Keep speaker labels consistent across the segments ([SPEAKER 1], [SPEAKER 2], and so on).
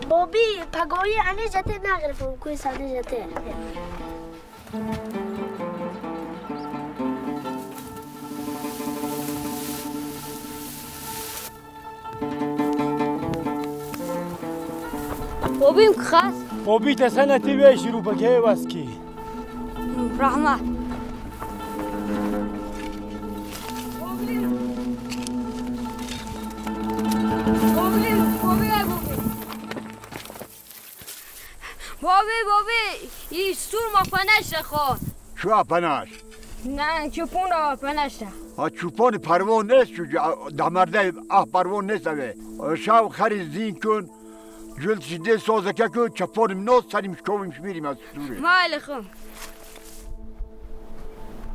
[SPEAKER 1] بابی پگاهی انی جته نگرفتم کوی سانی جته
[SPEAKER 2] بابیم خاص
[SPEAKER 3] بابی تسنتی بیشی رو بگه واسکی
[SPEAKER 2] رحمت بابی این سور ما پنشته خواه
[SPEAKER 4] شو پنش؟
[SPEAKER 2] نه چوپون ها پنشته
[SPEAKER 4] چوپان پروان نیست دمرده پروان نیست شو خری زین کن جلد شده سازکه کن چپانم ناز سریم شکویمش میریم از سوره
[SPEAKER 2] مالی خون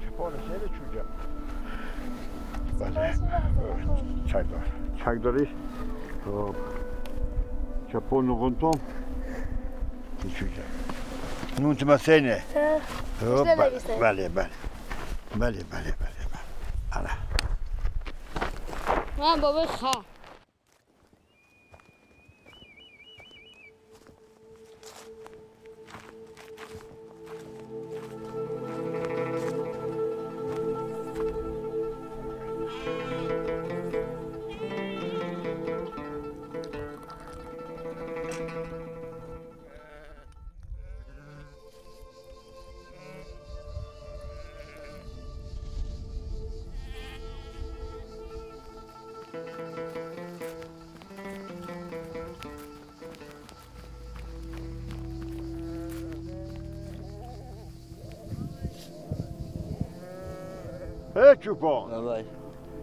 [SPEAKER 4] چپان شده چوجه بله چک داری چپان نغنطام چوجه نون تمثینه بله آره
[SPEAKER 2] من بابا خواه
[SPEAKER 4] چوپان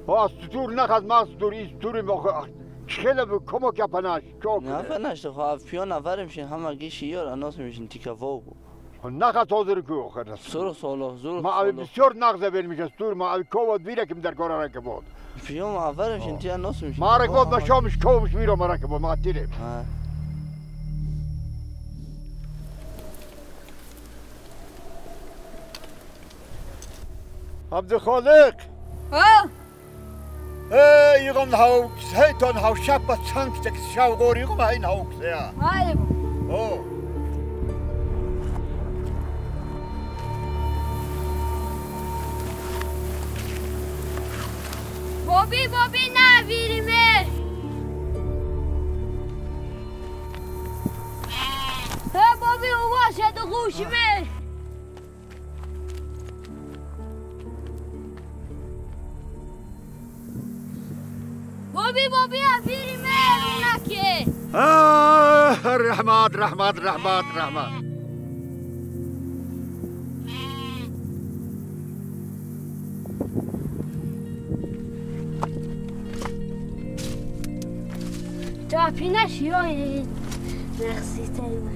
[SPEAKER 4] با ستور نخد ما ستور این ستوری ما خیلی کمو که پناش
[SPEAKER 5] نه پناش خواه پیان نفر میشین همه گیشی یار اناس میشین تیکه واگو
[SPEAKER 4] نخد تازه رو آخر
[SPEAKER 5] زور سالا
[SPEAKER 4] ما اوی بسیار نغزه بیل میشه ستور ما اوی کواد بیره کم در کارا رکه بود
[SPEAKER 5] پیان ما اول میشین تی اناس میشین
[SPEAKER 4] ما رکه بود ما شامش کومش میرم ما رکه بود ما تیریم عبدالخالق يغم هاوكس هيتون هاو شابة تانكتك شاو غوري يغم هين هاوكس يا
[SPEAKER 2] هاي بابی نبیری مر بابی اوه شد خوش مر بابی افیری مر اونکه
[SPEAKER 4] رحمت
[SPEAKER 1] جا پینش یا نقصی تایی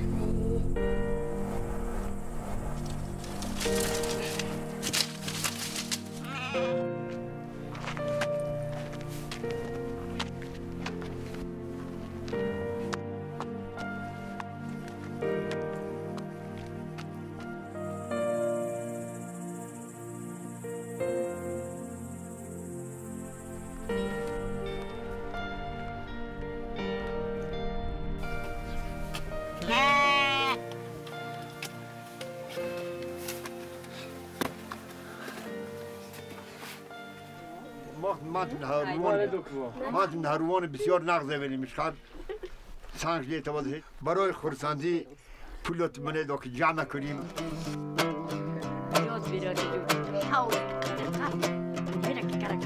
[SPEAKER 4] مادم هروان بسیار نغزه ولی میشخد سانج لیتا بده برای خورسندی پولت منه دو که جمع کنیم
[SPEAKER 2] یاد بیرا که جو حاول بیرا که کرک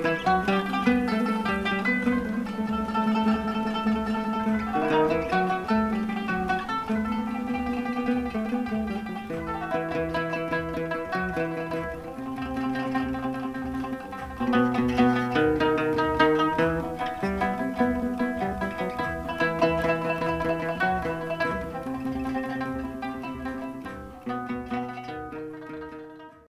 [SPEAKER 1] بخیر.